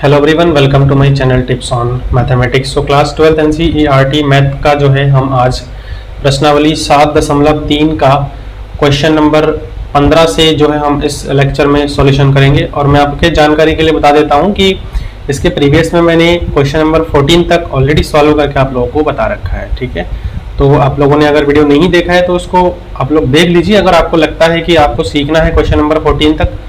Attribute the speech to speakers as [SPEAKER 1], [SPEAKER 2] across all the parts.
[SPEAKER 1] Hello everyone, welcome to my channel tips on mathematics. तो class 12 NCERT math का जो है हम आज प्रश्नावली 7.3 का क्वेश्चन नंबर 15 से जो है हम इस लेक्चर में सॉल्यूशन करेंगे। और मैं आपके जानकारी के लिए बता देता हूं कि इसके प्रीवियस में मैंने क्वेश्चन नंबर 14 तक ऑलरेडी सॉल्व करके आप लोगों को बता रखा है। ठीक है, तो आप लोगों ने अगर वीडियो नहीं देखा है तो उसको आप लोग देख लीजिए। अगर आपको लगता है कि आपको सीखना है क्वेश्चन नंबर 14 तक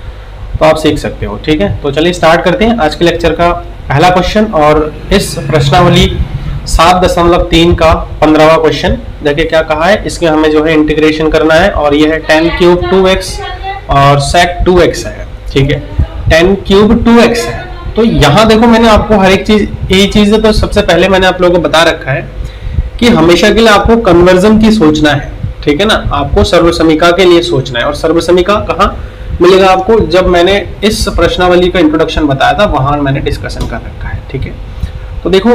[SPEAKER 1] तो आप सीख सकते हो। ठीक है, तो चलिए स्टार्ट करते हैं आज के लेक्चर का पहला क्वेश्चन। और इस प्रश्नावली 7.3 का 15वां क्वेश्चन देखिए क्या कहा है। इसमें हमें जो है इंटीग्रेशन करना है और यह है 10 क्यूब 2x और sec 2x है। ठीक है, 10 क्यूब 2x है। तो यहाँ देखो मैंने आपको हर एक चीज यही चीज तो सबसे पहले मैंने आप लोगों को बता रखा है कि हमेशा के लिए आपको कन्वर्जन की सोचना है। ठीक है ना, आपको सर्वसमीका के लिए सोचना है। और सर्वसमीका कहाँ मिलेगा आपको, जब मैंने इस प्रश्नावली का इंट्रोडक्शन बताया था वहां मैंने डिस्कशन कर रखा है। ठीक है, तो देखो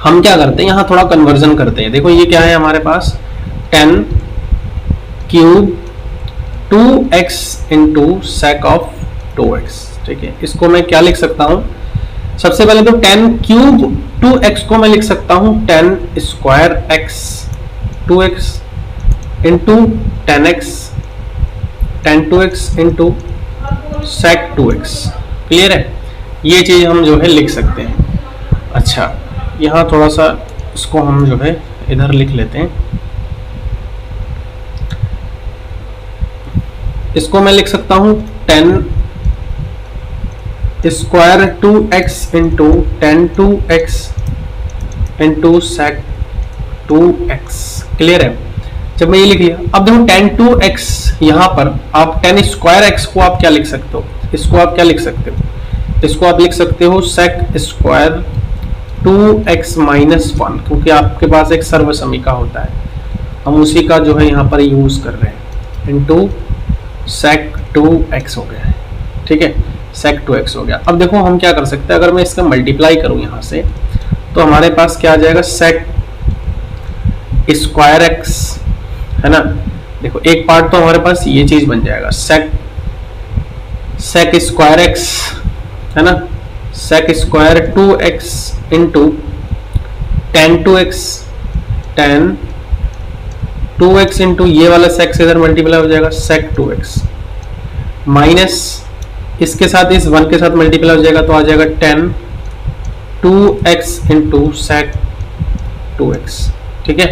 [SPEAKER 1] हम क्या करते हैं, यहाँ थोड़ा कन्वर्जन करते हैं। देखो ये क्या है हमारे पास 10 cube 2x into sec of 2x। ठीक है, इसको मैं क्या लिख सकता हूं, सबसे पहले तो 10 क्यूब 2x को मैं लिख सकता हूं 10 square x 2x into 10x 10 2x into sec 2x। Clear है, ये चीज हम जो है लिख सकते हैं। अच्छा, यहाँ थोड़ा सा इसको हम जो है इधर लिख लेते हैं। इसको मैं लिख सकता हूं 10 square 2x into 10 2x into sec 2x। Clear है, जब मैं ये लिख लिया, अब देखो 10 2x यहाँ पर आप 10 स्क्वायर x को आप क्या लिख सकते हो, इसको आप क्या लिख सकते हो, इसको आप लिख सकते हो sec स्क्वायर 2x माइनस 1, क्योंकि आपके पास एक सर्वसमीका होता है, हम उसी का जो है यहाँ पर यूज कर रहे हैं। इंटू sec 2x हो गया है। ठीक है, sec 2x हो गया। अब देखो हम क्या कर सकते हैं, अगर मैं इसका मल्टीप्लाई करूं यहाँ से तो हमारे पास क्या आ जाएगा, sec स्क्वायर x है ना। देखो एक पार्ट तो हमारे पास ये चीज बन जाएगा sec स्क्वायर x है ना, sec square 2x into 10 2x into ये वाला sec से इधर मल्टीप्लाई हो जाएगा sec 2x माइनस इसके साथ इस 1 के साथ मल्टीप्लाई हो जाएगा तो आ जाएगा 10 2x इंटू sec 2x। ठीक है,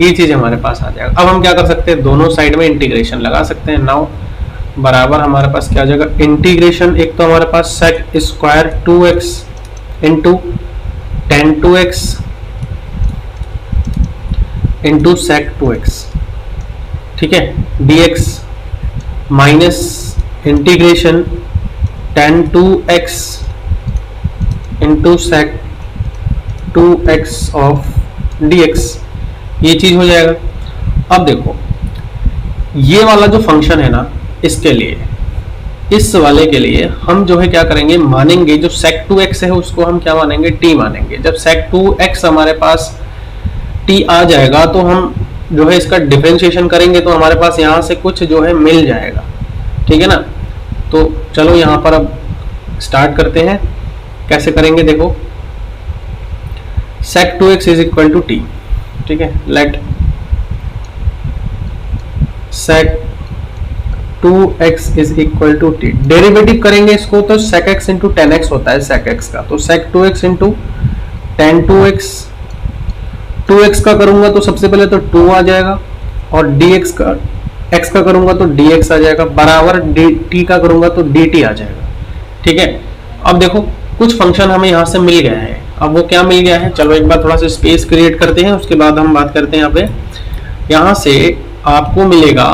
[SPEAKER 1] ये चीज हमारे पास आ जाएगा। अब हम क्या कर सकते हैं, दोनों साइड में इंटीग्रेशन लगा सकते हैं। नाउ बराबर हमारे पास क्या आ जाएगा, इंटीग्रेशन एक तो हमारे पास sec square 2x into 10 2x into sec 2x। ठीक है, dx minus integration 10 2x into sec 2x of dx, ये चीज हो जाएगा। अब देखो ये वाला जो फंक्शन है ना, इसके लिए इस वाले के लिए हम जो है क्या करेंगे, मानेंगे जो sec 2x है उसको हम क्या मानेंगे, t मानेंगे। जब sec 2x हमारे पास t आ जाएगा तो हम जो है इसका डिफरेंशिएशन करेंगे तो हमारे पास यहाँ से कुछ जो है मिल जाएगा। ठीक है ना, तो चलो यहाँ पर अब स्टार्ट करते हैं, कैसे करेंगे देखो। sec 2x is equal to t। ठीक है, let sec 2x is equal to t। Derivative करेंगे इसको तो sec x इंटू 10x होता है sec x का, तो sec 2x into 10 2x 2x का करूंगा तो सबसे पहले तो 2 आ जाएगा, और dx का x का करूंगा तो dx आ जाएगा, बराबर dt का करूंगा तो dt आ जाएगा। ठीक है, अब देखो कुछ फंक्शन हमें यहाँ से मिल गया है। अब वो क्या मिल गया है, चलो एक बार थोड़ा सा स्पेस क्रिएट करते हैं, उसके बाद हम बात करते हैं। यहाँ पे यहाँ से आपको मिलेगा,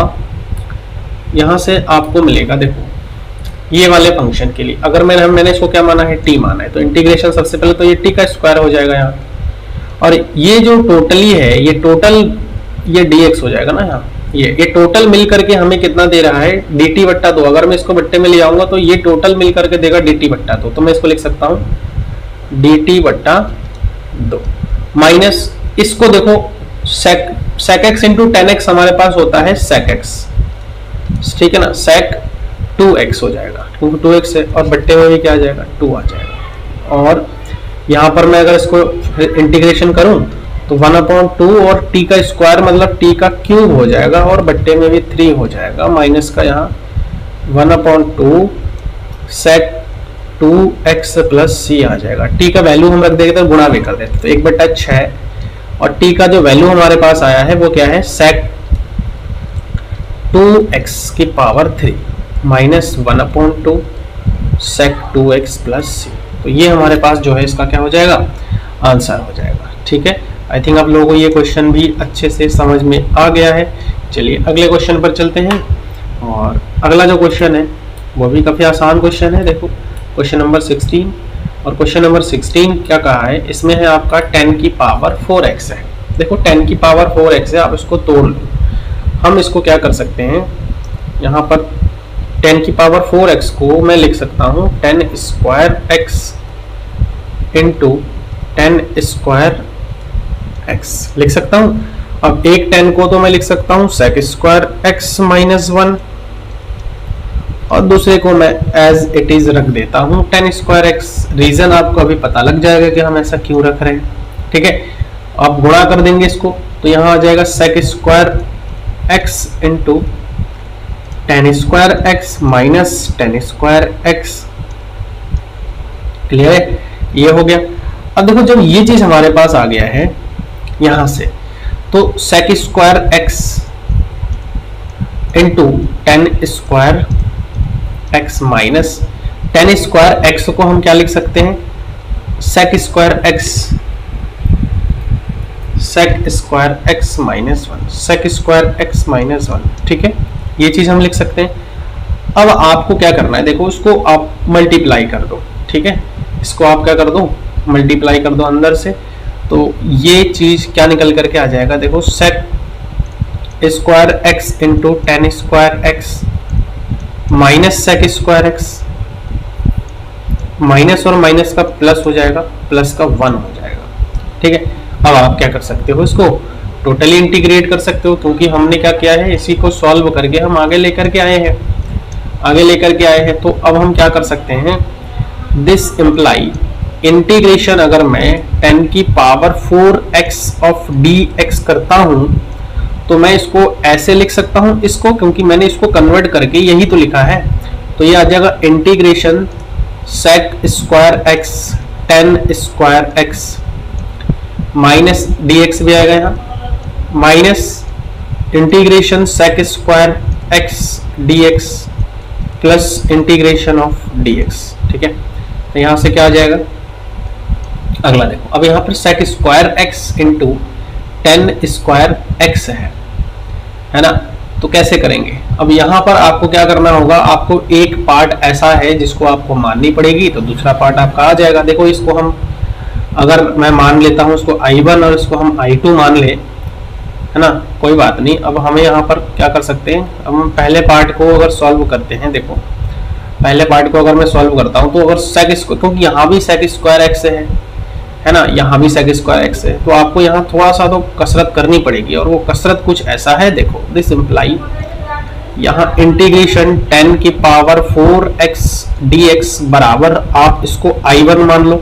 [SPEAKER 1] यहाँ से आपको मिलेगा, देखो ये वाले फंक्शन के लिए अगर मैंने इसको क्या माना है, t माना है, तो इंटीग्रेशन सबसे पहले तो ये t का स्क्वायर हो जाएगा यहाँ, और ये जो टोटली है ये टोटल ये dx हो जाएगा ना यहाँ, ये टोटल मिल करके हमें कितना दे रहा है, dt बट्टा 2। अगर मैं इसको बट्टे में ले आऊंगा तो ये टोटल मिल करके देगा dt बट्टा 2, तो मैं इसको लिख सकता हूँ dt बट्टा 2 माइनस इसको देखो sec x इंटू 10x हमारे पास होता है sec x। ठीक है ना, sec 2x हो जाएगा, क्योंकि 2x है और बट्टे में भी क्या आ जाएगा 2 आ जाएगा। और यहाँ पर मैं अगर इसको इंटीग्रेशन करूं तो 1/2 और t का स्क्वायर मतलब t का क्यूब हो जाएगा और बट्टे में भी 3 हो जाएगा, माइनस का यहाँ 1/2 sec 2x प्लस c आ जाएगा। t का वैल्यू हम रख देंगे तो गुणा भी कर देते, तो 1/6 और t का जो वैल्यू हमारे पास आया है वो क्या है sec 2x की power 3 minus 1/2 sec 2x plus c। तो ये हमारे पास जो है इसका क्या हो जाएगा, आंसर हो जाएगा। ठीक है, आई थिंक आप लोगों को ये क्वेश्चन भी अच्छे से समझ में आ गया है। चलिए अगले क्वेश्चन पर चलते हैं, और अगला जो क्वेश्चन है वो भी काफ़ी आसान क्वेश्चन है। देखो क्वेश्चन नंबर 16, और क्वेश्चन नंबर 16 क्या कहा है, इसमें है आपका 10 की पावर 4x है। देखो 10 की पावर 4x है, आप इसको तोड़ लो। हम इसको क्या कर सकते हैं, यहाँ पर 10 की पावर 4x को मैं लिख सकता हूँ 10 square x into 10 square x लिख सकता हूँ। अब एक 10 को तो मैं लिख सकता हूँ sec स्क्वायर x माइनस 1, और दूसरे को मैं एज इट इज रख देता हूँ 10 स्क्वायर x। रीजन आपको अभी पता लग जाएगा कि हम ऐसा क्यों रख रहे हैं। ठीक है, आप गुणा कर देंगे इसको तो यहाँ आ जाएगा sec square x into 10 square x minus 10 square x। Clear है, ये हो गया। अब देखो जब ये चीज हमारे पास आ गया है यहां से, तो sec square x into 10 square x minus 10 square x को हम क्या लिख सकते हैं, sec square x, sec square x minus 1, sec square x minus 1। ठीक है, ये चीज हम लिख सकते हैं। अब आपको क्या करना है, देखो इसको आप मल्टीप्लाई कर दो। ठीक है, इसको आप क्या कर दो, मल्टीप्लाई कर दो अंदर से, तो ये चीज क्या निकल करके आ जाएगा, देखो sec square x into 10 square x minus sec square x, minus और माइनस का प्लस हो जाएगा, प्लस का 1 हो जाएगा। ठीक है, अब आप क्या कर सकते हो, इसको टोटली इंटीग्रेट कर सकते हो, क्योंकि हमने क्या किया है, इसी को सॉल्व करके हम आगे लेकर के आए हैं। तो अब हम क्या कर सकते हैं, दिस इम्प्लाई इंटीग्रेशन, अगर मैं 10 की पावर 4x ऑफ dx करता हूं तो मैं इसको ऐसे लिख सकता हूं इसको, क्योंकि मैंने इसको कन्वर्ट करके यही तो लिखा है, तो ये आ जाएगा integration sec square x 10 square x minus dx भी आएगा यहाँ, minus integration sec square x dx plus integration of dx। ठीक है, तो यहां से क्या आ जाएगा, अगला देखो, अब यहाँ पर sec square x into 10 square x है ना, तो कैसे करेंगे। अब यहाँ पर आपको क्या करना होगा, आपको एक पार्ट ऐसा है जिसको आपको माननी पड़ेगी, तो दूसरा पार्ट आपका आ जाएगा। देखो इसको हम, अगर मैं मान लेता हूँ इसको I1 और इसको हम I2 मान ले, है ना, कोई बात नहीं। अब हमें यहाँ पर क्या कर सकते हैं, अब हम पहले पार्ट को अगर सॉल्व करते हैं, देखो पहले पार्ट को अगर मैं सॉल्व करता हूँ तो अगर sec स्क्वायर, क्योंकि यहाँ भी sec स्क्वायर x है ना, यहाँ भी sec स्क्वायर x है, तो आपको यहाँ थोड़ा सा तो कसरत करनी पड़ेगी, और वो कसरत कुछ ऐसा है, देखो दिस इम्प्लाई यहाँ इंटीग्रेशन 10 की पावर 4x dx बराबर, आप इसको I1 मान लो,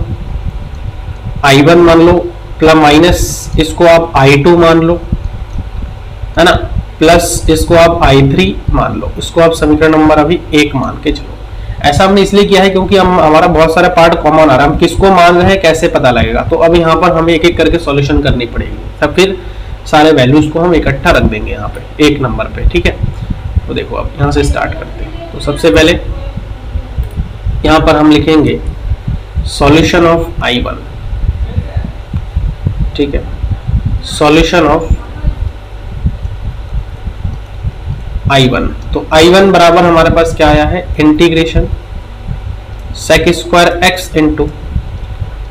[SPEAKER 1] प्लस माइनस इसको आप I2 मान लो, है ना, प्लस इसको आप I3 मान लो, इसको आप समीकरण नंबर अभी 1 मान के चलो। ऐसा हमने इसलिए किया है क्योंकि हम हमारा बहुत सारा पार्ट कॉमन आ रहा है, हम किसको मान रहे हैं कैसे पता लगेगा, तो अब यहाँ पर हमें एक एक करके सॉल्यूशन करनी पड़ेगी, तब फिर सारे वैल्यूज को हम इकट्ठा रख देंगे यहाँ पे एक नंबर पे। ठीक है, तो देखो अब यहाँ से स्टार्ट करते हैं। तो सबसे पहले यहाँ पर हम लिखेंगे सॉल्यूशन ऑफ I1। ठीक है, सॉल्यूशन ऑफ I1, तो I1 बराबर हमारे पास क्या आया है, integration sec square x into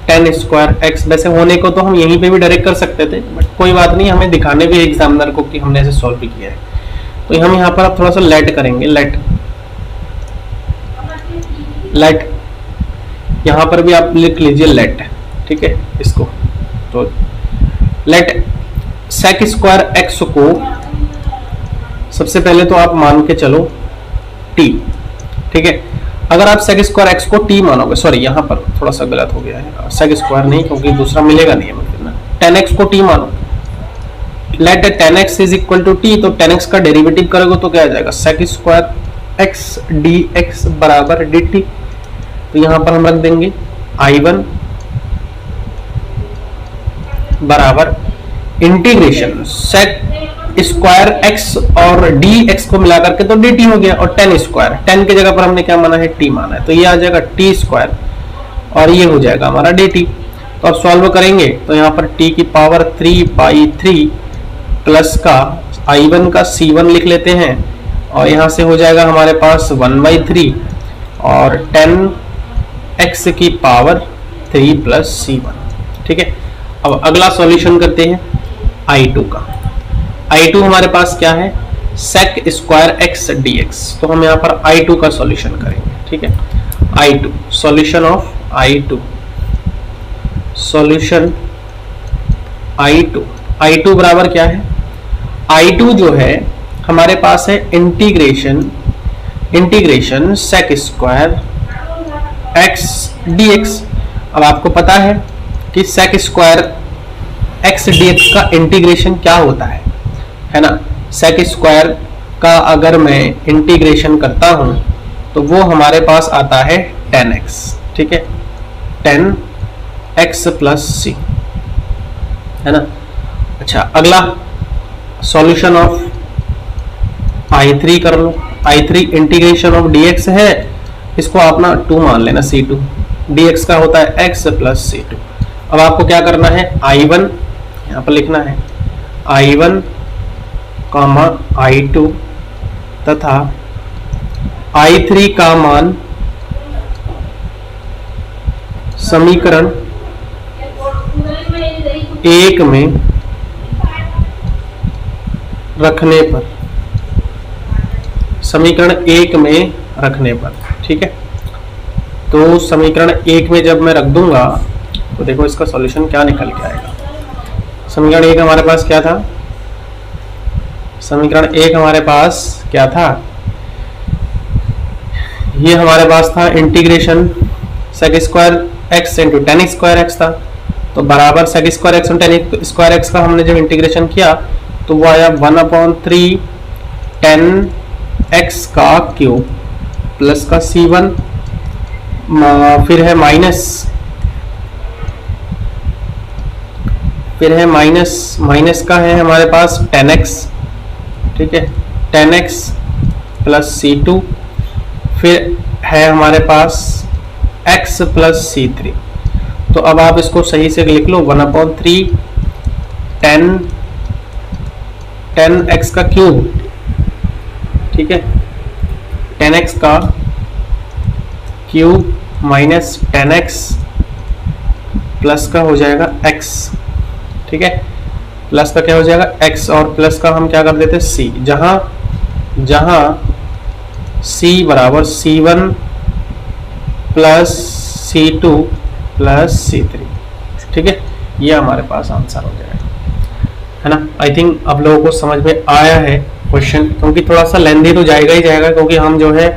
[SPEAKER 1] 10 square x। वैसे होने को तो हम यहीं पे भी डायरेक्ट कर सकते थे, बट कोई बात नहीं, हमें दिखाने भी एग्जामिनर को कि हमने ऐसे सॉल्व किया है। तो हम यहाँ पर अब थोड़ा सा लेट करेंगे, लेट यहाँ पर भी आप लिख लीजिए लेट। ठीक है, इसको तो लेट sec स्क्वायर x को सबसे पहले तो आप मान के चलो t, ठीक है। अगर आप सेक स्क्वायर एक्स को टी मानोगे, सॉरी यहाँ पर थोड़ा सा गलत हो गया है, सेक स्क्वायर नहीं क्योंकि दूसरा मिलेगा नहीं है ना, टेन एक्स को टी मानो, let tan x is equal to t, तो टेन एक्स का डेरिवेटिव करोगे तो क्या आ जाएगा, sec square x d x बराबर डी टी। तो यहाँ पर हम रख देंगे I1 बराबर इंटीग्रेशन सेक स्क्वायर एक्स और डी एक्स को मिला करके तो डी टी हो गया, और टेन स्क्वायर, टेन की जगह पर हमने क्या माना है, टी माना है, तो ये आ जाएगा टी स्क्वायर और ये हो जाएगा हमारा डी टी। तो अब सॉल्व करेंगे तो यहाँ पर टी की पावर 3/3 प्लस का I1 का C1 लिख लेते हैं, और यहाँ से हो जाएगा हमारे पास 1/3 और 10x की पावर 3 प्लस C1। ठीक है, अब अगला सॉल्यूशन करते हैं I2 का। I2 हमारे पास क्या है, सेक स्क्वायर एक्स dx, तो हम यहाँ पर I2 का सॉल्यूशन करेंगे। ठीक है, I2 solution of I2, solution I2 बराबर क्या है, I2 जो है हमारे पास है integration sec square x dx। अब आपको पता है कि सेक स्क्वायर एक्स dx का इंटीग्रेशन क्या होता है ना। सेक स्क्वायर का अगर मैं इंटीग्रेशन करता हूं तो वो हमारे पास आता है 10x। ठीक है, 10x प्लस सी, है ना। अच्छा, अगला सॉल्यूशन ऑफ I3 कर लो। I3 इंटीग्रेशन ऑफ dx है, इसको आप ना 2 मान लेना, C2, dx का होता है x प्लस C2। अब आपको क्या करना है, I1 यहाँ पर लिखना है, I1 कामा I2 तथा I3 का मान समीकरण 1 में रखने पर, समीकरण 1 में रखने पर। ठीक है, तो समीकरण 1 में जब मैं रख दूंगा तो देखो इसका सॉल्यूशन क्या निकल के आएगा। समीकरण 1 हमारे पास क्या था, समीकरण 1 हमारे पास क्या था, ये हमारे पास था integration sec square x into tan square x था, तो बराबर सेक स्क्वायर एक्स और टेन स्क्वायर एक्स का हमने जब इंटीग्रेशन किया तो वो आया 1/3 10x का क्यूब प्लस का C1, फिर है माइनस का है हमारे पास 10x। ठीक है, 10x प्लस C2, फिर है हमारे पास x प्लस C3। तो अब आप इसको सही से लिख लो, 1/3 10x का क्यूब, ठीक है, 10x का क्यूब माइनस 10x प्लस का हो जाएगा x। ठीक है, प्लस का क्या हो जाएगा x, और प्लस का हम क्या कर देते हैं c, जहां c बराबर C1 plus C2 plus C3। ठीक है, ये हमारे पास आंसर हो जाएगा, है ना। आई थिंक आप लोगों को समझ में आया है क्वेश्चन, क्योंकि थोड़ा सा लेंदी तो जाएगा ही जाएगा, क्योंकि हम जो है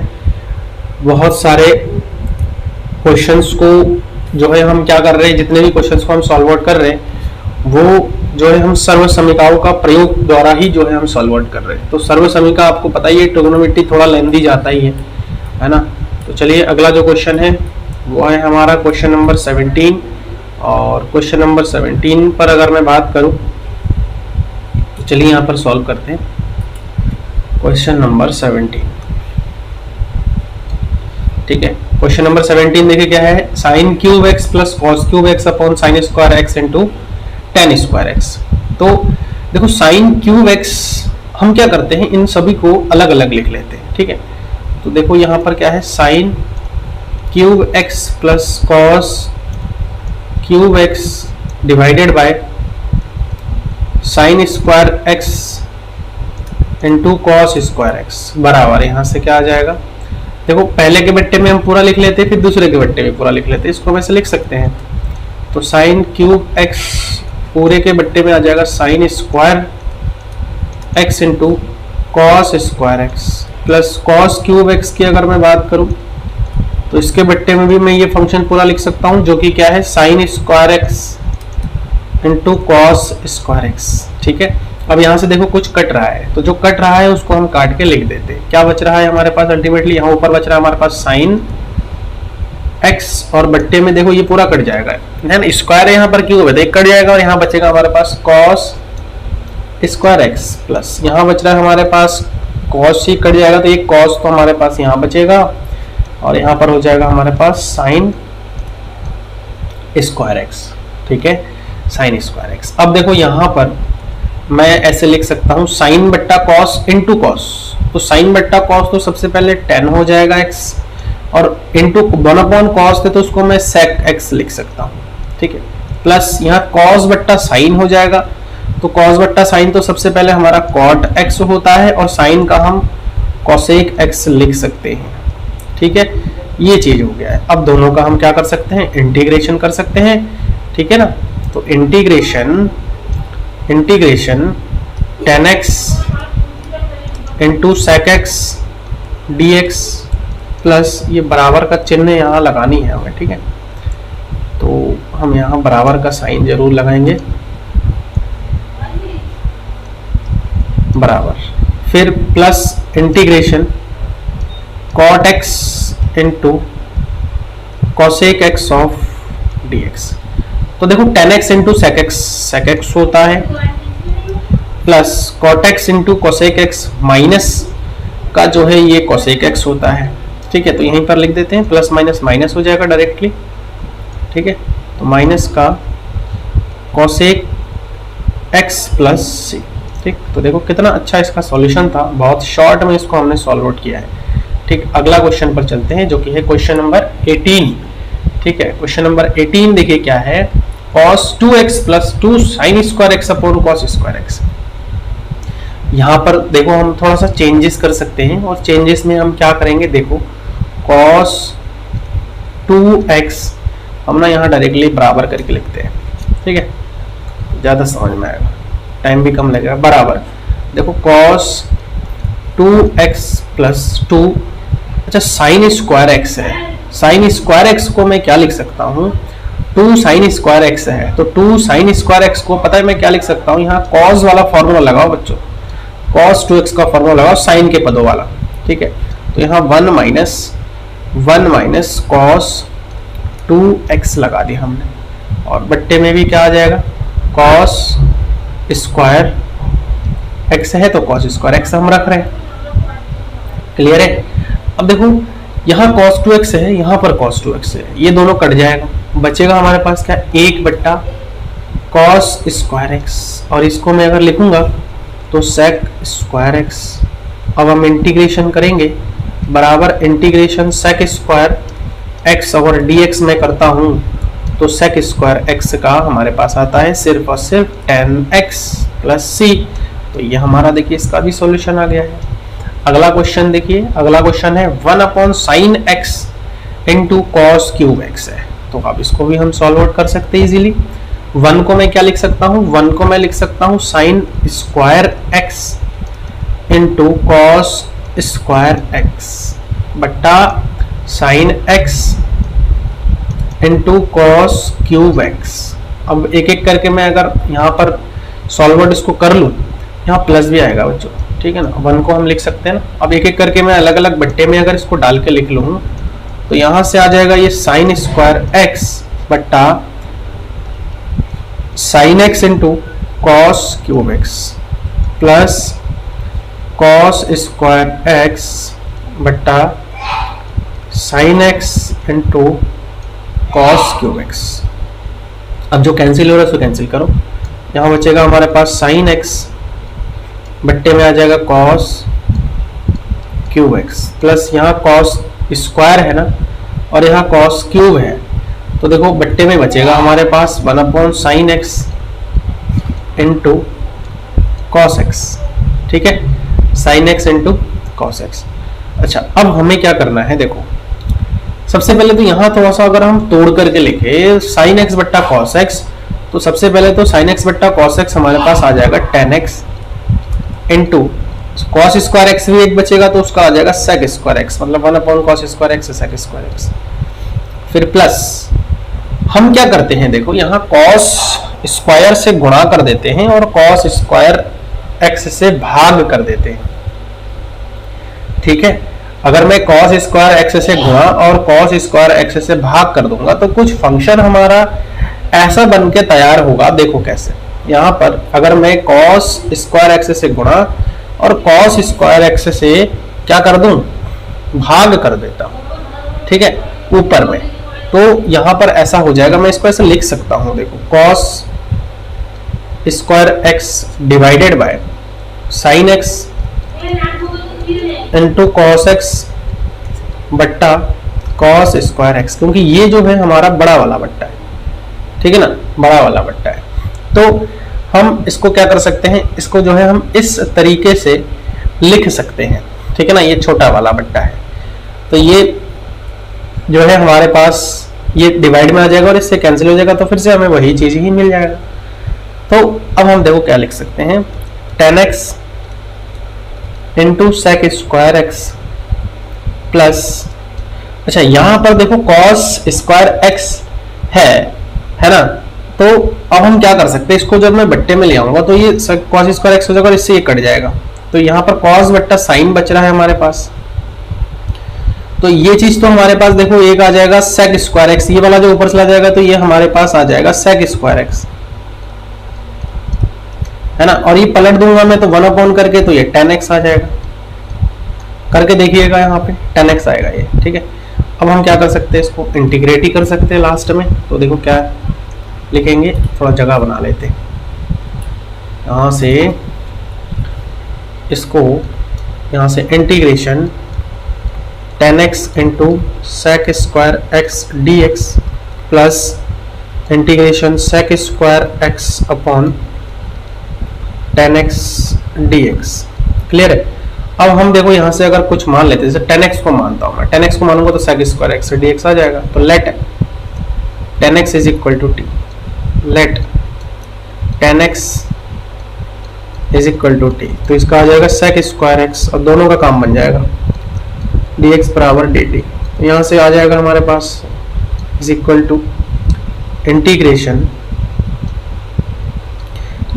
[SPEAKER 1] बहुत सारे क्वेश्चंस को जो है हम क्या कर रहे हैं, जितने भी क्वेश्चंस को हम सॉल्व आउट कर रहे हैं वो जो है हम सर्व समीकरणों का प्रयोग द्वारा ही जो है हम सॉल्व आउट कर रहे हैं। तो सर्व समीकरण आपको पता ही है, ट्रिग्नोमेट्री थोड़ा लेंदी जाता ही है ना। तो चलिए अगला जो क्वेश्चन है वो है हमारा क्वेश्चन नंबर 17, और क्वेश्चन नंबर 17 पर अगर मैं बात करूं तो चलिए यहाँ पर सॉल्व करते हैं। क्वेश्चन नंबर 17, ठीक है, क्वेश्चन नंबर 17 देखिए क्या है, sine cube x plus cos cube x upon sine square x into tan square x. तो देखो साइन क्यूब एक्स हम क्या करते हैं, इन सभी को अलग अलग लिख लेते हैं। ठीक है, तो देखो यहाँ पर क्या है, sine cube x plus cos cube x divided by sine square x into cos square x बराबर, यहाँ से क्या आ जाएगा, देखो पहले के बट्टे में हम पूरा लिख लेते हैं, फिर दूसरे के बट्टे में पूरा लिख लेते हैं, इसको वैसे लिख सकते हैं। तो साइन क्यूब एक्स पूरे के बट्टे में आ जाएगा sign square x into cos square x plus cos cube x की अगर मैं बात करूं तो इसके बट्टे में भी मैं ये फंक्शन पूरा लिख सकता हूं, जो कि क्या है sign square x into cos square x. ठीक है, अब यहाँ से देखो कुछ कट रहा है, तो जो कट रहा है उसको हम काट के लिख देते हैं। क्या बच रहा है हमारे पास अल्टीमेटली, यहाँ ऊपर बच रहा है हमारे पास साइन एक्स और बट्टे में देखो ये पूरा कट जाएगा, है ना, स्क्वायर है यहाँ पर क्यूब है, एक कट जाएगा और यहाँ बचेगा हमारे पास कॉस स्क्वायर एक्स प्लस यहाँ बच रहा है हमारे पास कॉस ही कट जाएगा, तो एक कॉस तो हमारे पास यहाँ बचेगा और यहाँ पर हो जाएगा हमारे पास साइन स्क्वायर एक्स। ठीक है, साइन स्क्वायर एक्स। अब देखो यहाँ पर मैं ऐसे लिख सकता हूँ साइन बट्टा कॉस इंटू कॉस, तो साइन बट्टा कॉस तो सबसे पहले 10 हो जाएगा एक्स और इंटू 1/cos थे तो उसको मैं sec x लिख सकता हूँ। ठीक है, प्लस यहाँ cos बट्टा साइन हो जाएगा, तो cos बट्टा साइन तो सबसे पहले हमारा cot x होता है और साइन का हम cosec x लिख सकते हैं। ठीक है, ये चीज हो गया है। अब दोनों का हम क्या कर सकते हैं, इंटीग्रेशन कर सकते हैं। ठीक है ना, तो integration 10x into sec x dx plus ये बराबर का चिन्ह यहाँ लगानी है हमें। ठीक है, तो हम यहाँ बराबर का साइन जरूर लगाएंगे, बराबर, फिर plus integration cot x into cosec x of dx। तो देखो 10x इंटू sec x होता है plus cot x into cosec x minus का जो है ये cosec x होता है। ठीक है, तो यहीं पर लिख देते हैं, प्लस माइनस माइनस हो जाएगा डायरेक्टली। ठीक है, तो माइनस का cosec x प्लस सी। ठीक, तो देखो कितना अच्छा इसका सॉल्यूशन था, बहुत शॉर्ट में इसको हमने सॉल्व आउट किया है। ठीक, अगला क्वेश्चन पर चलते हैं जो कि है क्वेश्चन नंबर 18। ठीक है, क्वेश्चन नंबर 18 देखिए क्या है, cos 2x plus 2 sin square x upon cos square x. यहाँ पर देखो हम थोड़ा सा चेंजेस कर सकते हैं और चेंजेस में हम क्या करेंगे, देखो cos 2x हम ना यहाँ डायरेक्टली बराबर करके लिखते हैं। ठीक है, ज़्यादा समझ में आएगा, टाइम भी कम लगेगा। बराबर देखो cos 2x प्लस 2, अच्छा साइन स्क्वायर एक्स है, साइन स्क्वायर एक्स को मैं क्या लिख सकता हूँ, 2 साइन स्क्वायर एक्स है, तो 2 साइन स्क्वायर एक्स को पता है मैं क्या लिख सकता हूँ, यहाँ cos वाला फॉर्मूला लगाओ बच्चों, cos 2x का फॉर्मूला लगाओ साइन के पदों वाला। ठीक है, तो यहाँ 1 माइनस cos 2x लगा दिया हमने और बट्टे में भी क्या आ जाएगा, cos स्क्वायर x है तो cos स्क्वायर x हम रख रहे हैं। क्लियर है, अब देखो यहाँ cos 2x है, यहाँ पर cos 2x है, ये दोनों कट जाएगा, बचेगा हमारे पास क्या, 1 बट्टा cos स्क्वायर x और इसको मैं अगर लिखूंगा तो sec स्क्वायर x। अब हम इंटीग्रेशन करेंगे, बराबर इंटीग्रेशन sec स्क्वायर x और dx में करता हूं तो sec स्क्वायर x का हमारे पास आता है सिर्फ और सिर्फ 10x प्लस c। तो ये हमारा देखिए इसका भी सॉल्यूशन आ गया है। अगला क्वेश्चन देखिए, अगला क्वेश्चन है 1 sin x into cos cube x है, तो अब इसको भी हम सॉल्व आउट कर सकते हैं इजीली। 1 को मैं क्या लिख सकता हूँ, 1 को मैं लिख सकता हूँ sine square x into cos square x बट्टा sine x into cos cube x। अब एक एक करके मैं अगर यहाँ पर सॉल्व इसको कर लूँ, यहाँ प्लस भी आएगा बच्चों। ठीक है ना, 1 को हम लिख सकते हैं ना। अब एक एक करके मैं अलग अलग बट्टे में अगर इसको डाल के लिख लूँ तो यहाँ से आ जाएगा ये साइन स्क्वायर x बट्टा sine x into cos cube x plus cos square x बट्टा sine x into cos cube x। अब जो कैंसिल हो रहा है उसको कैंसिल करो, यहाँ बचेगा हमारे पास साइन x बट्टे में आ जाएगा कॉस क्यूब x प्लस यहाँ कॉस स्क्वायर है ना और यहाँ कॉस क्यूब है, तो देखो बट्टे में बचेगा हमारे पास 1 sin x into cos x। ठीक है, sin x into cos x। अच्छा, अब हमें क्या करना है, देखो सबसे पहले तो यहाँ थोड़ा सा अगर हम तोड़ करके लिखे sin x बट्टा कॉस x, तो सबसे पहले तो sin x बट्टा कॉस x हमारे पास आ जाएगा 10x into cos square x भी एक बचेगा तो उसका आ जाएगा sec स्क्वायर एक्स, मतलब 1/cos square x sec square x. फिर प्लस हम क्या करते हैं, देखो यहाँ cos स्क्वायर से गुणा कर देते हैं और cos स्क्वायर एक्स से भाग कर देते हैं। ठीक है, अगर मैं cos स्क्वायर एक्स से गुणा और cos स्क्वायर एक्स से भाग कर दूंगा तो कुछ फंक्शन हमारा ऐसा बन के तैयार होगा। देखो कैसे, यहाँ पर अगर मैं cos स्क्वायर एक्स से गुणा और cos स्क्वायर एक्स से क्या कर दूं, भाग कर देता हूं, ठीक है, ऊपर में, तो यहाँ पर ऐसा हो जाएगा। मैं इसको ऐसे लिख सकता हूं, देखो cos square x divided by sine x into cos x बट्टा cos स्क्वायर एक्स, क्योंकि ये जो है हमारा बड़ा वाला बट्टा है, ठीक है ना, बड़ा वाला बट्टा है। तो हम इसको क्या कर सकते हैं, इसको जो है हम इस तरीके से लिख सकते हैं, ठीक है ना, ये छोटा वाला बट्टा है, तो ये जो है हमारे पास ये डिवाइड में आ जाएगा और इससे कैंसिल हो जाएगा, तो फिर से हमें वही चीज ही मिल जाएगा। तो अब हम देखो क्या लिख सकते हैं, tan x into sec square x plus, अच्छा यहाँ पर देखो cos स्क्वायर एक्स है ना, तो अब हम क्या कर सकते हैं, इसको जब मैं बट्टे में ले आऊंगा तो ये cos स्क्वायर एक्स हो जाएगा और इससे ये कट जाएगा, तो यहाँ पर cos बट्टा साइन बच रहा है हमारे पास। तो ये चीज तो हमारे पास देखो एक आ जाएगा sec स्क्वायर एक्स, ये वाला जो ऊपर चला जाएगा तो ये हमारे पास आ जाएगा sec स्क्वायर एक्स, है ना, और ये पलट दूंगा मैं तो 1 करके, तो ये tan x आ जाएगा, करके देखिएगा यहाँ पे tan x आएगा ये, ठीक है। अब हम क्या कर सकते हैं, इसको इंटीग्रेट ही कर सकते हैं लास्ट में, तो देखो क्या लिखेंगे, थोड़ा जगह बना लेते हैं, यहाँ से इसको, यहाँ से integration tan x into sec square x d x plus integration sec square x upon tan x dx, clear है। अब हम देखो यहाँ से अगर कुछ मान लेते हैं, जैसे tan x को मानता हूँ मैं, tan x को मानूंगा तो sec स्क्वायर एक्स dx आ जाएगा, तो let tan x is equal to t, let tan x is equal to t, तो इसका आ जाएगा sec स्क्वायर एक्स और दोनों का काम बन जाएगा dx बराबर dt, तो यहाँ से आ जाएगा हमारे पास इज इक्वल टू इंटीग्रेशन,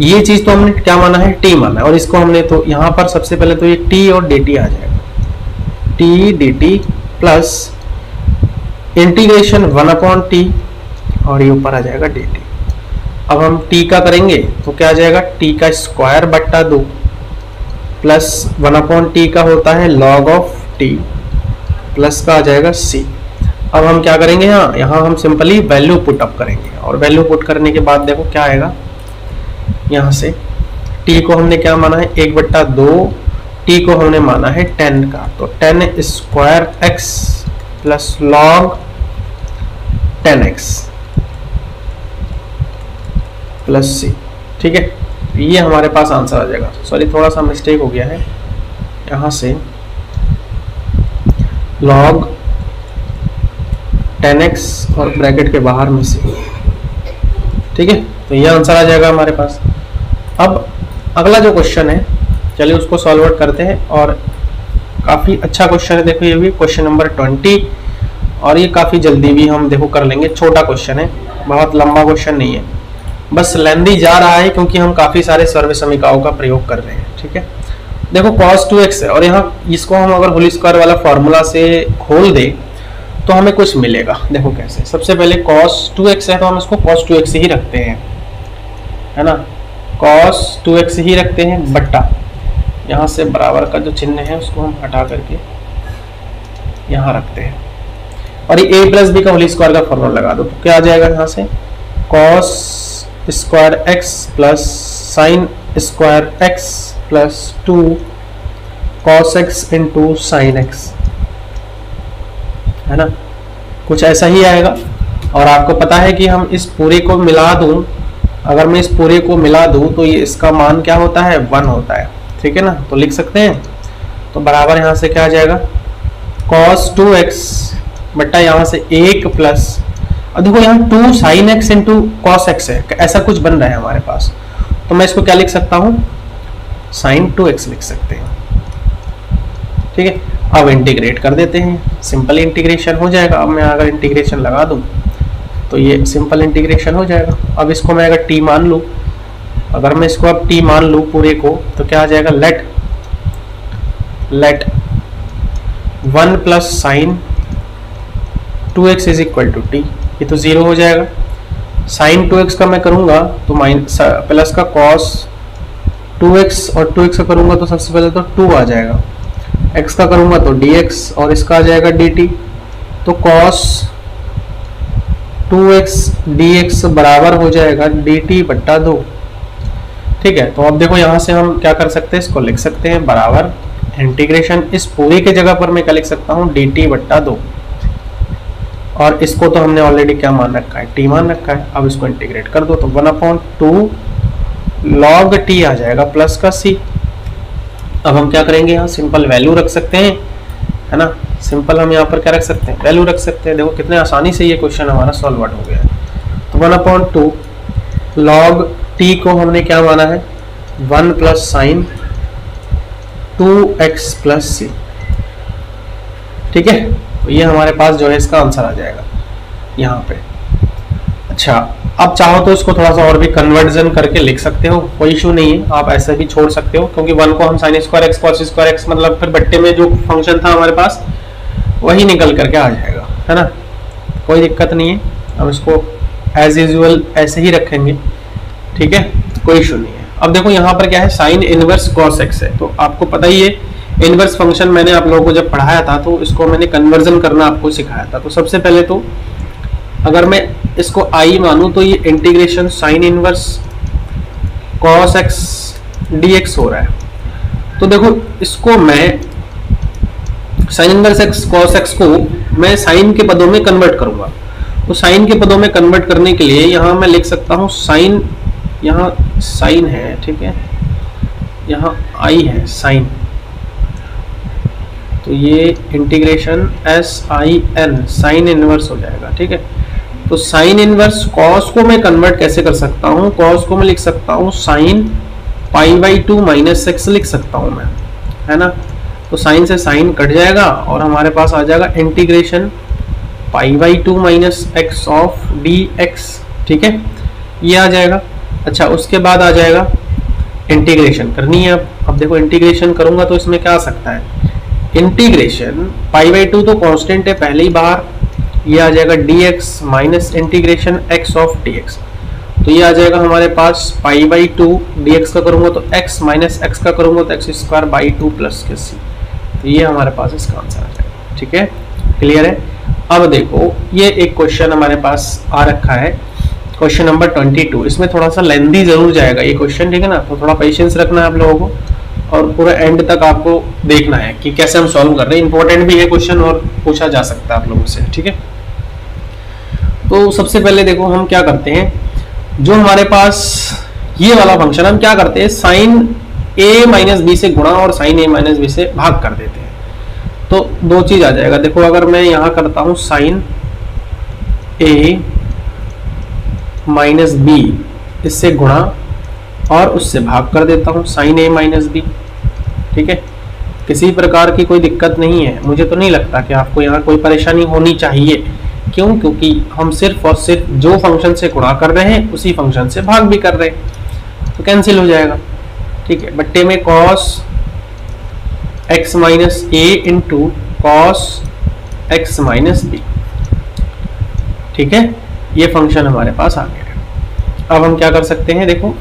[SPEAKER 1] ये चीज तो हमने क्या माना है, t माना है, और इसको हमने तो यहाँ पर सबसे पहले तो ये t और dt आ जाएगा, t dt plus integration 1/t और ये ऊपर आ जाएगा dt। अब हम t का करेंगे तो क्या आ जाएगा, t का स्क्वायर बट्टा 2 प्लस 1/t का होता है log ऑफ t प्लस का आ जाएगा c। अब हम क्या करेंगे, यहाँ हम सिंपली वैल्यू पुट अप करेंगे, और वैल्यू पुट करने के बाद देखो क्या आएगा, यहाँ से t को हमने क्या माना है 1/2, t को हमने माना है 10 का, तो tan square x plus log 10x plus c, ठीक है, ये हमारे पास आंसर आ जाएगा। सॉरी थोड़ा सा मिस्टेक हो गया है, यहाँ से log 10x और ब्रैकेट के बाहर में c, ठीक है, तो ये आंसर आ जाएगा हमारे पास। अब अगला जो क्वेश्चन है, चलिए उसको सॉल्व आउट करते हैं, और काफ़ी अच्छा क्वेश्चन है, देखो ये भी क्वेश्चन नंबर 20, और ये काफ़ी जल्दी भी हम देखो कर लेंगे, छोटा क्वेश्चन है, बहुत लंबा क्वेश्चन नहीं है, बस लेंदी जा रहा है क्योंकि हम काफ़ी सारे सर्वे समीकरणों का प्रयोग कर रहे हैं, ठीक है। देखो cos 2x है, और यहाँ इसको हम अगर होल स्क्वायर वाला फॉर्मूला से खोल दें तो हमें कुछ मिलेगा। देखो कैसे, सबसे पहले cos 2x है तो हम इसको cos 2x ही रखते हैं, है ना, cos 2x ही रखते हैं बट्टा यहाँ से बराबर का जो चिन्ह है उसको हम हटा करके यहाँ रखते हैं, और ये a प्लस बी का होल स्क्वायर का फॉर्मूला लगा दो, तो क्या आ जाएगा यहाँ से cos square x plus sign square x plus 2 cos x into sine x, है ना, कुछ ऐसा ही आएगा। और आपको पता है कि हम इस पूरे को मिला दूं, अगर मैं इस पूरे को मिला दूं तो ये इसका मान क्या होता है, 1 होता है, ठीक है ना, तो लिख सकते हैं, तो बराबर यहाँ से क्या आ जाएगा cos 2x बट्टा यहाँ से 1 प्लस, और देखो यहाँ 2 sin x into cos x है, ऐसा कुछ बन रहा है हमारे पास, तो मैं इसको क्या लिख सकता हूँ, sin 2x लिख सकते हैं, ठीक है, अब इंटीग्रेट कर देते हैं, सिंपल इंटीग्रेशन हो जाएगा। अब मैं अगर इंटीग्रेशन लगा दूं तो ये सिंपल इंटीग्रेशन हो जाएगा। अब इसको मैं अगर t मान लूं, अगर मैं इसको अब t मान लूं पूरे को, तो क्या आ जाएगा, let 1 plus sine 2x is equal to t, ये तो 0 हो जाएगा। साइन 2x का मैं करूंगा तो प्लस का कॉस 2x, और 2x का करूंगा तो सबसे पहले तो 2 आ जाएगा, x का करूंगा तो dx, और इसका आ जाएगा dt। तो cos 2x dx बराबर हो जाएगा dt बट्टा 2। ठीक है, तो अब देखो यहाँ से हम क्या कर सकते हैं, इसको लिख सकते हैं बराबर इंटीग्रेशन, इस पूरी के जगह पर मैं क्या लिख सकता हूँ, dt बट्टा 2, और इसको तो हमने ऑलरेडी क्या मान रखा है, t मान रखा है। अब इसको इंटीग्रेट कर दो तो 1/2 log t आ जाएगा प्लस का c। अब हम क्या करेंगे, यहाँ सिंपल वैल्यू रख सकते हैं, है ना, सिंपल हम यहाँ पर क्या रख सकते हैं, वैल्यू रख सकते हैं। देखो कितने आसानी से ये क्वेश्चन हमारा सॉल्व हो गया है। तो 1/2 log t को हमने क्या माना है, 1 plus sine 2x plus c। ठीक है, तो ये हमारे पास जो है इसका आंसर आ जाएगा यहाँ पे। अच्छा, अब चाहो तो इसको थोड़ा सा और भी कन्वर्जन करके लिख सकते हो, कोई इशू नहीं है, आप ऐसे भी छोड़ सकते हो, क्योंकि 1 को हम sign square x cos square x, मतलब फिर बट्टे में जो फंक्शन था हमारे पास वही निकल करके आ जाएगा, है ना, कोई दिक्कत नहीं है। हम इसको एज यूजुअल ऐसे ही रखेंगे, ठीक है, कोई इशू नहीं है। अब देखो यहाँ पर क्या है, साइन इनवर्स कॉस एक्स है, तो आपको पता ही है इनवर्स फंक्शन मैंने आप लोगों को जब पढ़ाया था तो इसको मैंने कन्वर्जन करना आपको सिखाया था। तो सबसे पहले तो अगर मैं इसको आई मानूं तो ये integration sine inverse cos x dx हो रहा है। तो देखो इसको मैं sine inverse x cos x को मैं साइन के पदों में कन्वर्ट करूंगा। तो साइन के पदों में कन्वर्ट करने के लिए यहाँ मैं लिख सकता हूँ साइन, यहाँ साइन है, ठीक है, यहाँ आई है साइन, तो ये इंटीग्रेशन sin साइन इनवर्स हो जाएगा। ठीक है, तो साइन इनवर्स कॉस को मैं कन्वर्ट कैसे कर सकता हूँ, कॉस को मैं लिख सकता हूँ साइन π/2 माइनस एक्स लिख सकता हूँ मैं, है ना। तो साइन से साइन कट जाएगा और हमारे पास आ जाएगा integration π/2 minus x of dx। ठीक है, ये आ जाएगा। अच्छा, उसके बाद आ जाएगा इंटीग्रेशन करनी है। अब देखो इंटीग्रेशन करूंगा तो इसमें क्या आ सकता है, इंटीग्रेशन π/2 तो कांस्टेंट है पहले ही बाहर, ये आ जाएगा dx minus integration x of dx। तो ये आ जाएगा हमारे पास π/2 dx का करूंगा तो x माइनस x का करूंगा तो x²/2 प्लस के c। तो ये हमारे पास इसका आंसर आ जाएगा। ठीक है, क्लियर है। अब देखो ये एक क्वेश्चन हमारे पास आ रखा है, क्वेश्चन नंबर 22। इसमें थोड़ा सा लेंथी जरूर जाएगा ये क्वेश्चन, ठीक है ना, तो थोड़ा पेशेंस रखना है आप लोगों को और पूरा एंड तक आपको देखना है कि कैसे हम सॉल्व कर रहे हैं। इंपॉर्टेंट भी है क्वेश्चन और पूछा जा सकता है आप लोगों से। ठीक है, तो सबसे पहले देखो हम क्या करते हैं, जो हमारे पास ये वाला फंक्शन हम क्या करते हैं, साइन a माइनस बी से गुणा और साइन a माइनस बी से भाग कर देते हैं। तो दो चीज आ जाएगा। देखो अगर मैं यहां करता हूं साइन a माइनस बी, इससे गुणा और उससे भाग कर देता हूं साइन a माइनस बी। ठीक है, किसी प्रकार की कोई दिक्कत नहीं है, मुझे तो नहीं लगता कि आपको यहाँ कोई परेशानी होनी चाहिए। क्यों? क्योंकि हम सिर्फ और सिर्फ जो फंक्शन से गुणा कर रहे हैं उसी फंक्शन से भाग भी कर रहे हैं, तो कैंसिल हो जाएगा। ठीक है, बट्टे में cos x minus a into cos x minus b. ठीक है, ये फंक्शन हमारे पास आ गया है। अब हम क्या कर सकते हैं, देखो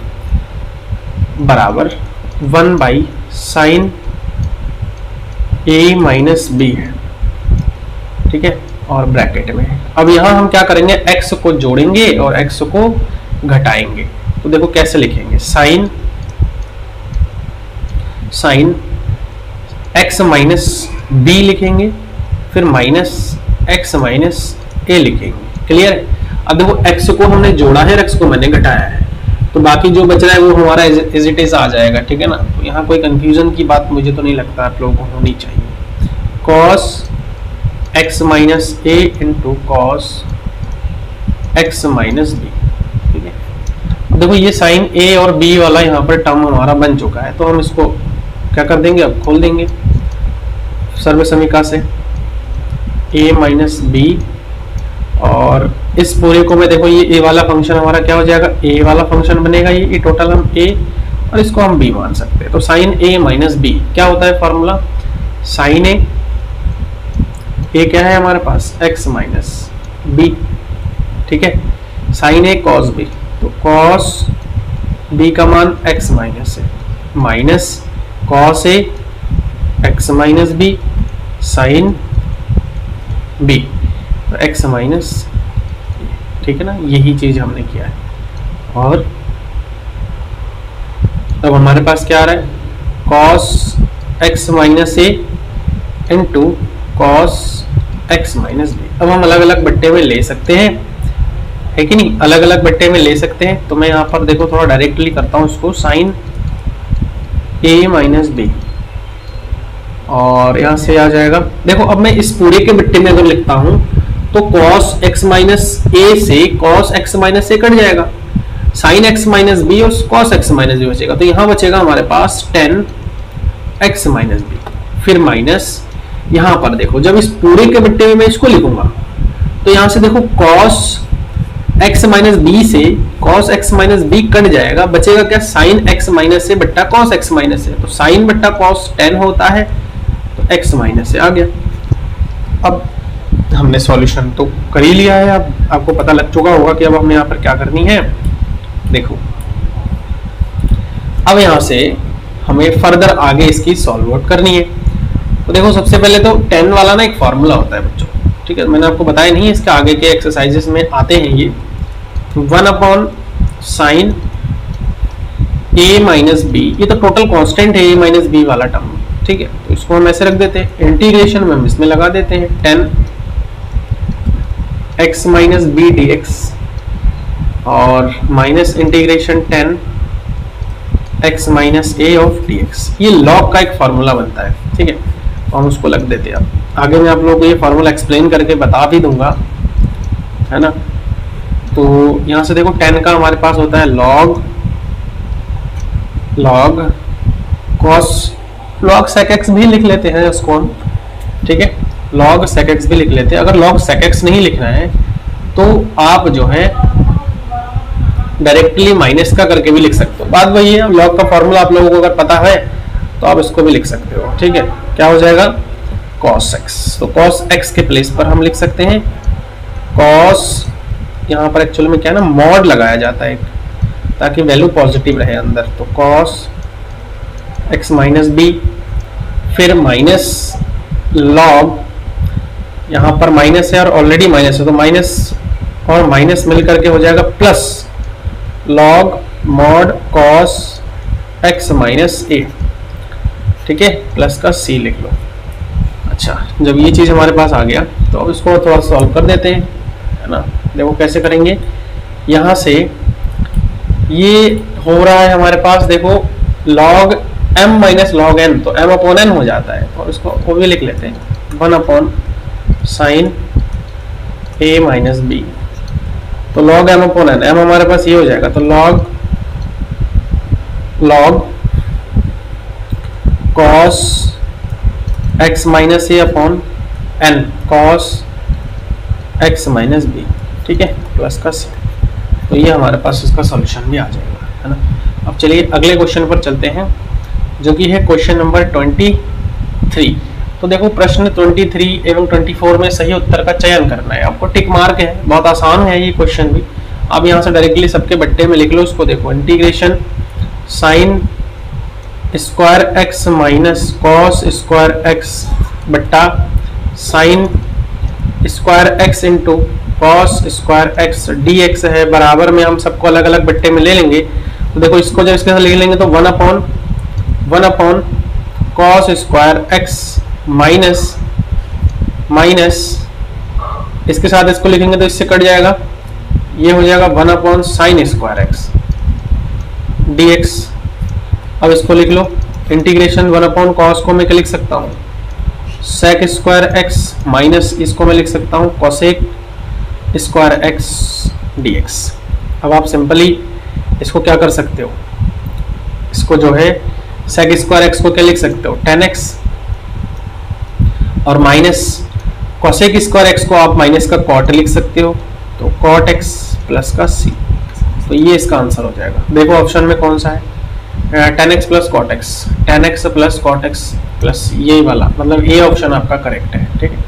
[SPEAKER 1] बराबर 1 by sine a minus b है। ठीक है, और ब्रैकेट में अब यहां हम क्या करेंगे, x को जोड़ेंगे और x को घटाएंगे। तो देखो कैसे लिखेंगे, साइन x माइनस बी लिखेंगे, फिर माइनस x माइनस a लिखेंगे। क्लियर है। अब देखो x को हमने जोड़ा है और x को मैंने घटाया है, तो बाकी जो बच रहा है वो हमारा एज इट इज आ जाएगा। ठीक है ना, तो यहाँ कोई कंफ्यूजन की बात मुझे तो नहीं लगता आप लोगों को होनी चाहिए। cos x minus a into cos x minus b. ठीक है, देखो ये साइन a और b वाला यहाँ पर टर्म हमारा बन चुका है, तो हम इसको क्या कर देंगे, अब खोल देंगे, सर्व समीका से a माइनस बी, और इस पूरे को मैं देखो ये a वाला फंक्शन हमारा क्या हो जाएगा, a वाला फंक्शन बनेगा, ये टोटल हम a और इसको हम b मान सकते हैं। तो साइन a माइनस बी क्या होता है फॉर्मूला, साइन a क्या है हमारे पास x माइनस बी, ठीक है, साइन a कॉस b, तो कॉस b का मान x माइनस है, minus cos a x minus b sine b, तो x माइनस, ठीक है ना, यही चीज हमने किया है। और अब हमारे पास क्या आ रहा है, cos x minus a into cos x minus b. अब हम अलग अलग बट्टे में ले सकते हैं, है कि नहीं, अलग अलग बट्टे में ले सकते हैं। तो मैं यहाँ पर देखो थोड़ा डायरेक्टली करता हूँ इसको, साइन a माइनस बी, और यहाँ से आ जाएगा, देखो अब मैं इस पूरे के बट्टे में अगर लिखता हूँ तो cos x माइनस ए से cos x माइनस ए कट जाएगा, sin x माइनस बी और cos x माइनस बी बचेगा, तो यहाँ बचेगा हमारे पास tan x माइनस बी, फिर माइनस यहाँ पर देखो जब इस पूरे के बट्टे में मैं इसको लिखूंगा तो यहाँ से देखो cos x माइनस बी से cos x minus b cut जाएगा, बचेगा क्या, sin x माइनस से बट्टा cos x माइनस से, तो sin बट्टा cos tan होता है, तो x माइनस से आ गया। अब हमने सॉल्यूशन तो कर ही लिया है, अब आपको पता लग चुका होगा कि अब हमें यहाँ पर क्या करनी है। देखो अब यहाँ से हमें फर्दर आगे इसकी सॉल्व आउट करनी है। तो देखो सबसे पहले तो tan वाला ना एक फॉर्मूला होता है बच्चों, ठीक है, मैंने आपको बताया नहीं, इसके आगे के एक्सरसाइजेस में आते हैं ये, 1 upon sine a minus b, ये तो टोटल कांस्टेंट है a माइनस बी वाला टर्म, ठीक है, तो इसको हम ऐसे रख देते हैं, इंटीग्रेशन में हम इसमें लगा देते हैं tan x minus b d x, और minus integration tan x minus a of d x, ये लॉग का एक फार्मूला बनता है, ठीक है, तो हम उसको लग देते हैं। अब आगे मैं आप लोगों को ये फार्मूला एक्सप्लेन करके बता भी दूंगा, है ना। तो यहाँ से देखो tan का हमारे पास होता है log cos, log sec x भी लिख लेते हैं इसको हम, ठीक है, log sec x भी लिख लेते हैं। अगर log sec x नहीं लिखना है तो आप जो है डायरेक्टली माइनस का करके भी लिख सकते हो, बात वही है, log का फॉर्मूला आप लोगों को अगर पता है तो आप इसको भी लिख सकते हो, ठीक है, क्या हो जाएगा cos x, तो cos x के प्लेस पर हम लिख सकते हैं cos, यहाँ पर एक्चुअली में क्या है ना, मॉड लगाया जाता है ताकि वैल्यू पॉजिटिव रहे अंदर, तो cos x माइनस बी, फिर माइनस log, यहाँ पर माइनस है और ऑलरेडी माइनस है, तो माइनस और माइनस मिल करके हो जाएगा plus log mod cos x minus a, ठीक है, प्लस का c लिख लो। अच्छा, जब ये चीज हमारे पास आ गया तो अब इसको थोड़ा सॉल्व कर देते हैं, है ना। देखो कैसे करेंगे, यहाँ से ये हो रहा है हमारे पास, देखो log m minus log n, तो m अपॉन n हो जाता है, और इसको वो भी लिख लेते हैं 1 upon sine a minus b, तो log m upon n, m हमारे पास ये हो जाएगा, तो log cos x minus a upon n cos x minus b, ठीक है, प्लस का c, तो ये हमारे पास इसका सॉल्यूशन भी आ जाएगा, है ना। अब चलिए अगले क्वेश्चन पर चलते हैं, जो कि है क्वेश्चन नंबर 23। तो देखो प्रश्न 23 एवं 24 में सही उत्तर का चयन करना है, आपको टिक मार्क है, बहुत आसान है ये क्वेश्चन भी। आप यहाँ से डायरेक्टली सबके बट्टे में लिख लो इसको, देखो integration sine square x minus cos square x बट्टा sine square x into cos square x d x है, बराबर में हम सबको अलग अलग बट्टे में ले लेंगे। तो देखो इसको जब इसके साथ लिख लेंगे तो 1 upon cos square x minus इसके साथ इसको लिखेंगे तो इससे कट जाएगा, ये हो जाएगा 1 upon sign square x d x. अब इसको लिख लो इंटीग्रेशन 1 अपॉन कॉस को मैं क्या लिख सकता हूँ, सेक स्क्वायर एक्स माइनस इसको मैं लिख सकता हूँ cosec square x d x. अब आप सिंपली इसको क्या कर सकते हो, इसको जो है सेक स्क्वायर एक्स को क्या लिख सकते हो, tan x और माइनस कोसेक स्क्वायर एक्स को आप माइनस का कॉट लिख सकते हो, तो कॉट एक्स प्लस का सी, तो ये इसका आंसर हो जाएगा। देखो ऑप्शन में कौन सा है, tan x plus cot x, tan x plus cot x plus ये वाला, मतलब ये ऑप्शन आपका करेक्ट है। ठीक है,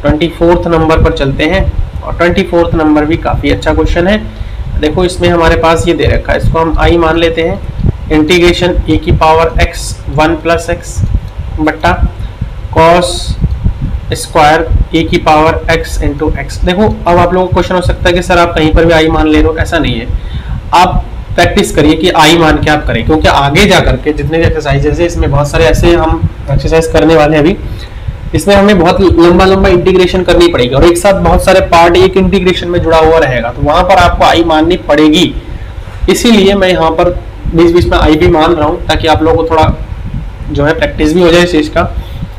[SPEAKER 1] 24th नंबर पर चलते हैं, और 24th नंबर भी काफ़ी अच्छा क्वेश्चन है। देखो इसमें हमारे पास ये दे रखा है, इसको हम आई मान लेते हैं, इंटीग्रेशन ए की पावर x 1 प्लस एक्स बट्टा कॉस स्क्वायर ए की पावर x इंटू एक्स। देखो अब आप लोगों को क्वेश्चन हो सकता है कि सर आप कहीं पर भी आई मान ले रहे हो, ऐसा नहीं है, आप प्रैक्टिस करिए कि आई मान के आप करें, क्योंकि आगे जा करके जितने भी एक्सरसाइजेज है इसमें बहुत सारे ऐसे हम एक्सरसाइज करने वाले हैं अभी, इसमें हमें बहुत लंबा लंबा इंटीग्रेशन करनी पड़ेगी और एक साथ बहुत सारे पार्ट एक इंटीग्रेशन में जुड़ा हुआ रहेगा, तो वहां पर आपको आई माननी पड़ेगी। इसीलिए मैं यहाँ पर बीच बीच में आई भी मान रहा हूँ, ताकि आप लोगों को थोड़ा जो है प्रैक्टिस भी हो जाए इस चीज का।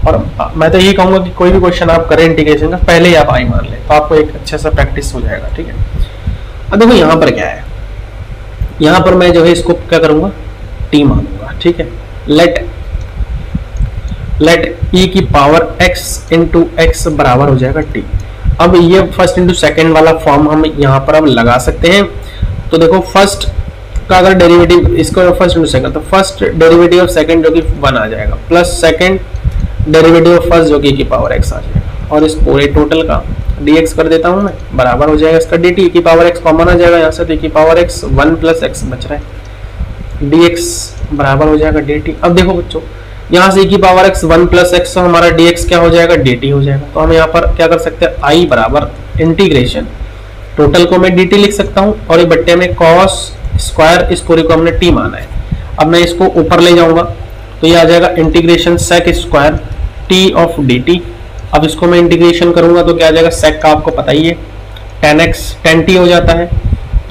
[SPEAKER 1] और मैं तो यही कहूंगा कि कोई भी क्वेश्चन आप करें इंटीग्रेशन का, पहले ही आप आई मान लें, तो आपको एक अच्छा सा प्रैक्टिस हो जाएगा। ठीक है, अब देखो यहाँ पर क्या है, यहाँ पर मैं जो है इसको क्या करूंगा, टी मानूंगा। ठीक है, लेट e की पावर x इंटू एक्स बराबर हो जाएगा t। अब ये फर्स्ट इंटू सेकेंड वाला फॉर्म हम यहाँ पर अब लगा सकते हैं। तो देखो फर्स्ट का अगर डेरिवेटिव, इसको फर्स्ट इंटू सेकंड, तो फर्स्ट डेरिवेटिव ऑफ सेकंड जो कि 1 आ जाएगा, plus second derivative of first जो कि e की पावर x आ जाएगा, और इस पूरे टोटल का dx कर देता हूं मैं, बराबर हो जाएगा इसका dt, e की पावर x कॉमन आ जाएगा यहाँ से, तो e की पावर x 1 प्लस x बच रहा है, dx बराबर हो जाएगा dt। अब देखो बच्चों, यहाँ से e की पावर x 1 प्लस x, तो हमारा dx क्या हो जाएगा, dt हो जाएगा। तो हम यहाँ पर क्या कर सकते हैं, i बराबर इंटीग्रेशन टोटल को मैं dt लिख सकता हूँ, और ये बट्टे में cos स्क्वायर, इस पूरे को हमने t माना है। अब मैं इसको ऊपर ले जाऊंगा तो ये आ जाएगा integration sec square t of dt। अब इसको मैं इंटीग्रेशन करूंगा तो क्या आ जाएगा, sec का आपको पता ही है, tan x tan t हो जाता है।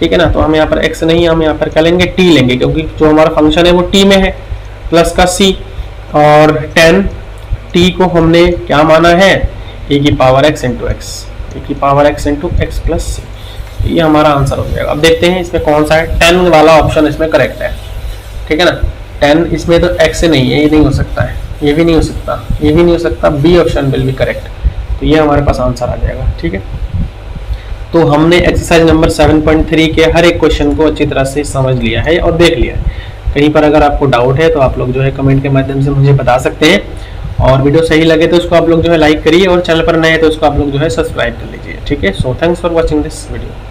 [SPEAKER 1] ठीक है ना, तो हम यहाँ पर x नहीं, हम यहाँ पर क्या लेंगे, t लेंगे, क्योंकि जो हमारा फंक्शन है वो t में है, प्लस का c, और tan t को हमने क्या माना है, e की power x into x, e की power x into x plus c। ये हमारा आंसर हो जाएगा। अब देखते हैं इसमें कौन सा है, 10 वाला ऑप्शन इसमें करेक्ट है। ठीक है ना, 10 इसमें तो x से नहीं है, ये नहीं हो सकता है, ये भी नहीं हो सकता, ये भी नहीं हो सकता, b option will be correct, तो ये हमारे पास आंसर आ जाएगा। ठीक है, तो हमने एक्सरसाइज नंबर 7.3 के हर एक क्वेश्चन को अच्छी तरह से समझ लिया है और देख लिया है। कहीं पर अगर आपको डाउट है तो आप लोग जो है कमेंट के माध्यम से मुझे बता सकते हैं, और वीडियो सही लगे तो उसको आप लोग जो है लाइक करिए, और चैनल पर नए हैं तो उसको आप लोग जो है सब्सक्राइब कर लीजिए। ठीक है, so thanks for watching this video.